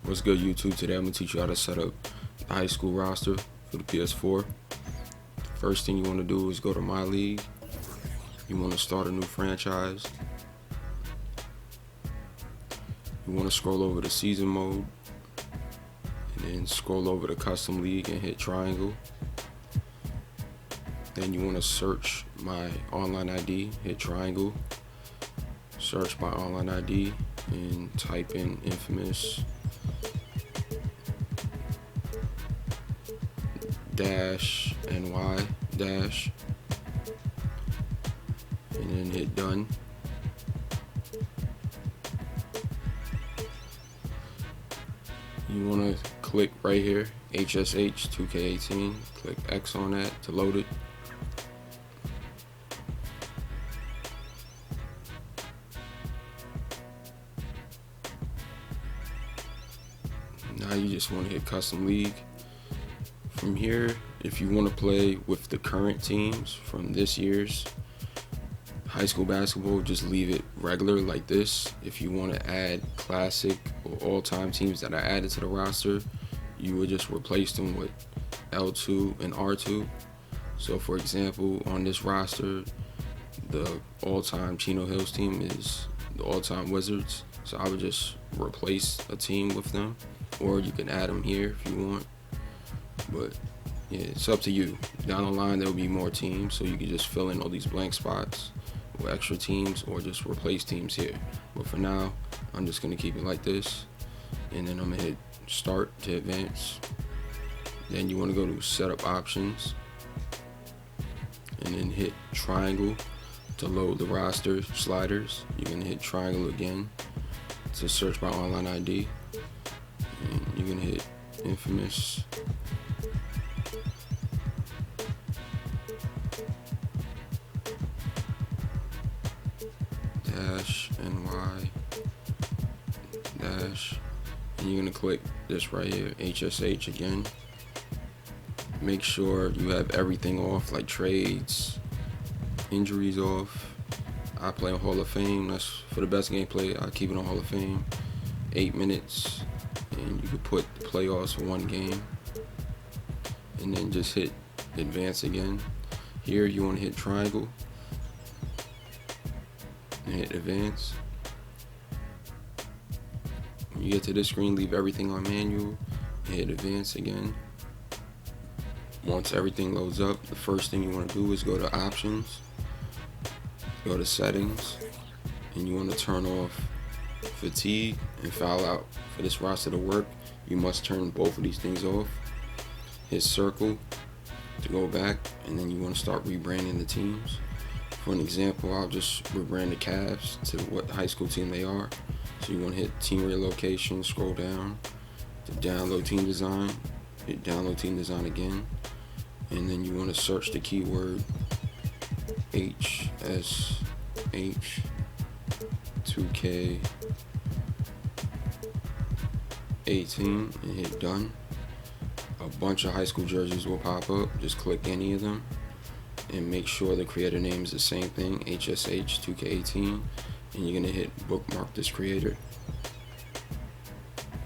What's good, YouTube? Today I'm going to teach you how to set up the high school roster for the PS4. First thing you want to do is go to My League. You want to start a new franchise. You want to scroll over to season mode and then scroll over to custom league and hit triangle. Then you want to search my online ID, hit triangle, search my online ID and type in infamous -ny dash and then hit done. You want to click right here, HSH 2K18, click X on that to load it. Now you just want to hit custom league. From here, if you want to play with the current teams from this year's high school basketball, just leave it regular like this. If you want to add classic or all-time teams that are added to the roster, you would just replace them with L2 and R2. So for example, on this roster, the all-time Chino Hills team is the all-time Wizards. So I would just replace a team with them, or you can add them here if you want. But yeah, it's up to you. Down the line there'll be more teams, so you can just fill in all these blank spots with extra teams or just replace teams here. But for now, I'm just gonna keep it like this, and then I'm gonna hit start to advance. Then you want to go to setup options and then hit triangle to load the roster sliders. You're gonna hit triangle again to search by online ID, and you're gonna hit infamous -ny dash, and you're gonna click this right here, HSH again. Make sure you have everything off, like trades, injuries off. I play on Hall of Fame. That's for the best gameplay. I keep it on Hall of Fame. 8 minutes, and you can put the playoffs for one game, and then just hit advance again. Here you want to hit triangle and hit advance. When you get to this screen, leave everything on manual and hit advance again. Once everything loads up, the first thing you want to do is go to options, go to settings, and you want to turn off fatigue and foul out. For this roster to work, you must turn both of these things off. Hit circle to go back, and then you want to start rebranding the teams. For an example, I'll just rebrand the Cavs to what high school team they are. So you want to hit team relocation, scroll down to download team design, hit download team design again, and then you want to search the keyword HSH 2K18 and hit done. A bunch of high school jerseys will pop up. Just click any of them and make sure the creator name is the same thing, HSH 2K18, and you're gonna hit bookmark this creator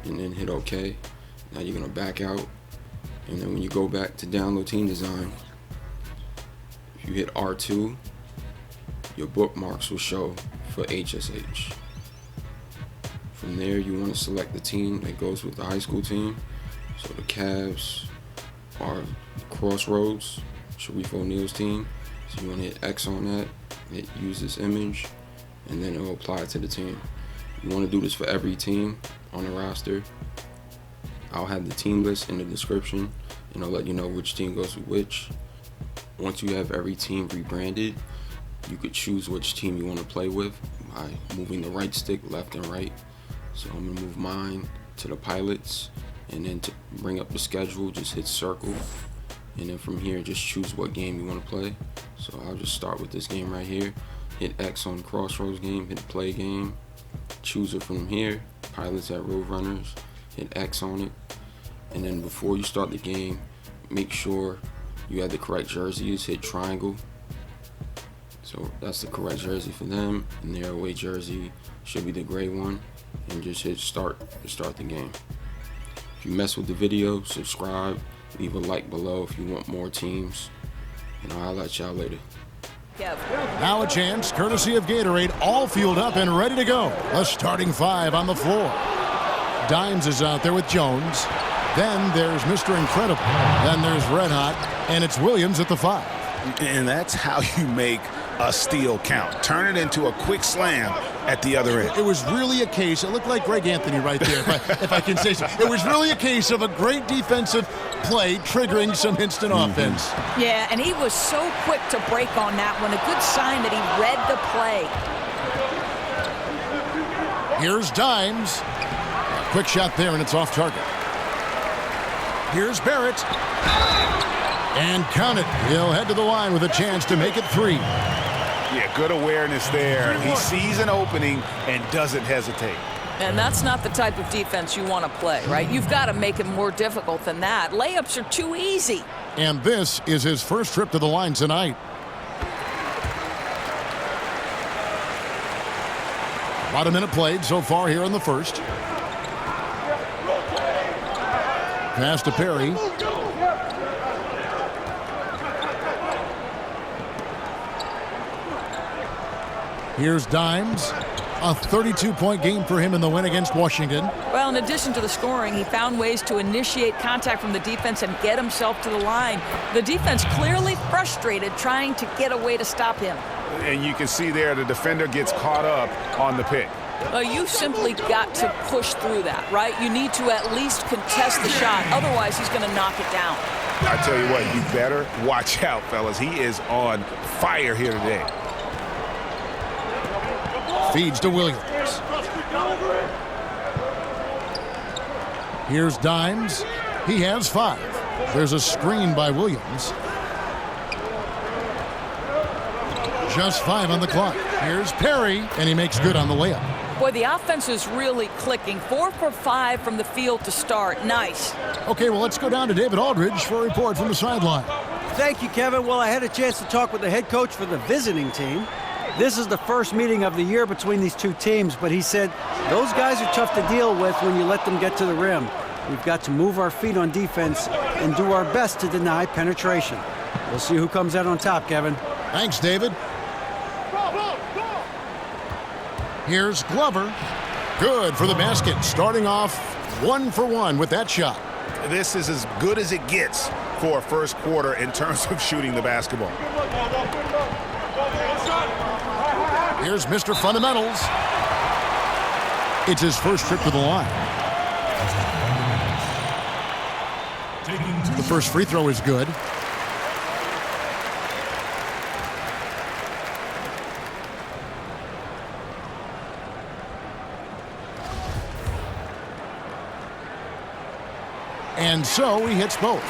and then hit OK. Now you're gonna back out, and then when you go back to download team design, if you hit R2, your bookmarks will show for HSH. From there, you want to select the team that goes with the high school team. So the Cavs are Crossroads, Sharif O'Neal's team. So you want to hit X on that, hit use this image, and then it will apply to the team. You want to do this for every team on the roster. I'll have the team list in the description, and I'll let you know which team goes with which. Once you have every team rebranded, you could choose which team you want to play with by moving the right stick left and right. So I'm going to move mine to the Pilots, and then to bring up the schedule, just hit circle, and then from here just choose what game you want to play. So I'll just start with this game right here, hit X on Crossroads game, hit play game, choose it from here, Pilots at Roadrunners, hit X on it, and then before you start the game, make sure you have the correct jerseys, hit triangle. So that's the correct jersey for them, and their away jersey should be the gray one, and just hit start to start the game. If you mess with the video, subscribe, leave a like below if you want more teams, and I'll let y'all later. Now a chance, courtesy of Gatorade, all fueled up and ready to go. A starting 5 on the floor. Dimes is out there with Jones. Then there's Mr. Incredible. Then there's Red Hot, and it's Williams at the 5. And that's how you make a steal count. Turn it into a quick slam at the other end. It was really a case, it looked like Greg Anthony right there, if I can say so. It was really a case of a great defensive play triggering some instant offense. Yeah, and he was so quick to break on that one. A good sign that he read the play. Here's Dimes. A quick shot there, and it's off target. Here's Barrett. And count it. He'll head to the line with a chance to make it 3. Yeah, good awareness there. He sees an opening and doesn't hesitate. And that's not the type of defense you want to play, right? You've got to make it more difficult than that. Layups are too easy. And this is his first trip to the line tonight. About a minute played so far here in the first. Pass to Perry. Here's Dimes. A 32-point game for him in the win against Washington. Well, in addition to the scoring, he found ways to initiate contact from the defense and get himself to the line. The defense clearly frustrated trying to get a way to stop him. And you can see there the defender gets caught up on the pick. Well, you simply got to push through that, right? You need to at least contest the shot. Otherwise, he's going to knock it down. I tell you what, you better watch out, fellas. He is on fire here today. Feeds to Williams. Here's Dimes. He has 5. There's a screen by Williams. Just 5 on the clock. Here's Perry, and he makes good on the layup. Boy, the offense is really clicking. 4 for 5 from the field to start. Nice. Okay, well, let's go down to David Aldridge for a report from the sideline. Thank you, Kevin. Well, I had a chance to talk with the head coach for the visiting team. This is the first meeting of the year between these two teams, but he said those guys are tough to deal with when you let them get to the rim. We've got to move our feet on defense and do our best to deny penetration. We'll see who comes out on top, Kevin. Thanks, David. Here's Glover. Good for the basket. Starting off 1 for 1 with that shot. This is as good as it gets for a first quarter in terms of shooting the basketball. Here's Mr. Fundamentals. It's his first trip to the line. The first free throw is good. And so he hits both.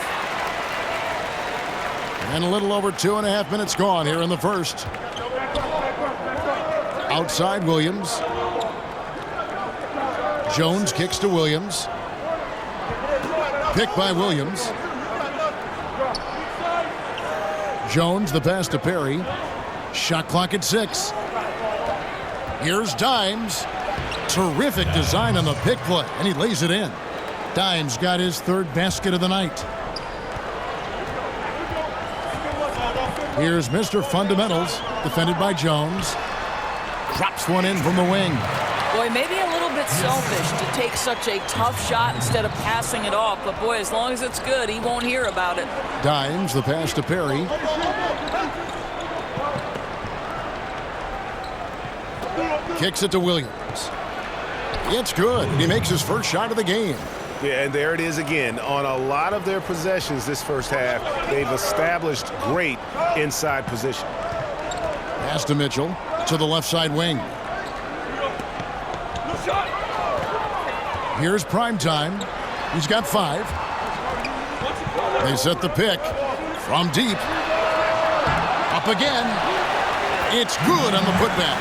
And a little over 2.5 minutes gone here in the first. Outside Williams. Jones kicks to Williams. Picked by Williams. Jones, the pass to Perry. Shot clock at 6. Here's Dimes. Terrific design on the pick play, and he lays it in. Dimes got his 3rd basket of the night. Here's Mr. Fundamentals, defended by Jones. Drops one in from the wing. Boy, maybe a little bit selfish to take such a tough shot instead of passing it off. But, boy, as long as it's good, he won't hear about it. Dimes, the pass to Perry. Kicks it to Williams. It's good. He makes his first shot of the game. Yeah, and there it is again. On a lot of their possessions this first half, they've established great inside position. Pass to Mitchell to the left side wing. Here's Primetime. He's got 5. They set the pick from deep. Up again. It's good on the putback.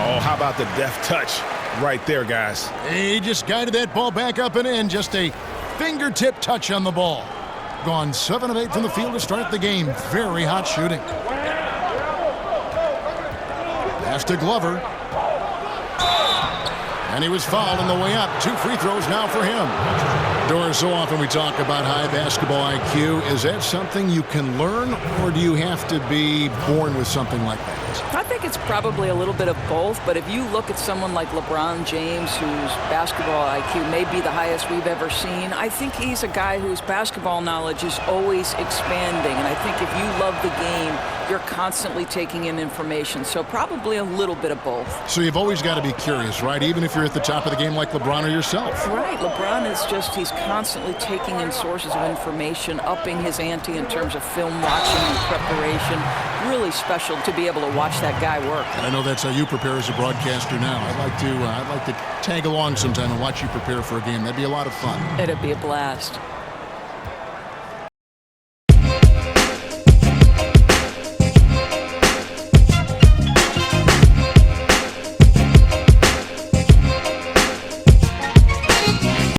Oh, how about the deft touch right there, guys? He just guided that ball back up and in. Just a fingertip touch on the ball. Gone 7 of 8 from the field to start the game. Very hot shooting. Pass to Glover. And he was fouled on the way up. 2 free throws now for him. Doris, so often we talk about high basketball IQ. Is that something you can learn, or do you have to be born with something like that? I think it's probably a little bit of both, but if you look at someone like LeBron James, whose basketball IQ may be the highest we've ever seen, I think he's a guy whose basketball knowledge is always expanding. And I think if you love the game, you're constantly taking in information. So probably a little bit of both. So you've always got to be curious, right? Even if you're at the top of the game like LeBron or yourself. Right. LeBron is just, he's constantly taking in sources of information, upping his ante in terms of film watching and preparation. Really special to be able to watch that guy work. And I know that's how you prepare as a broadcaster now. I'd like to tag along sometime and watch you prepare for a game. That'd be a lot of fun. It'd be a blast.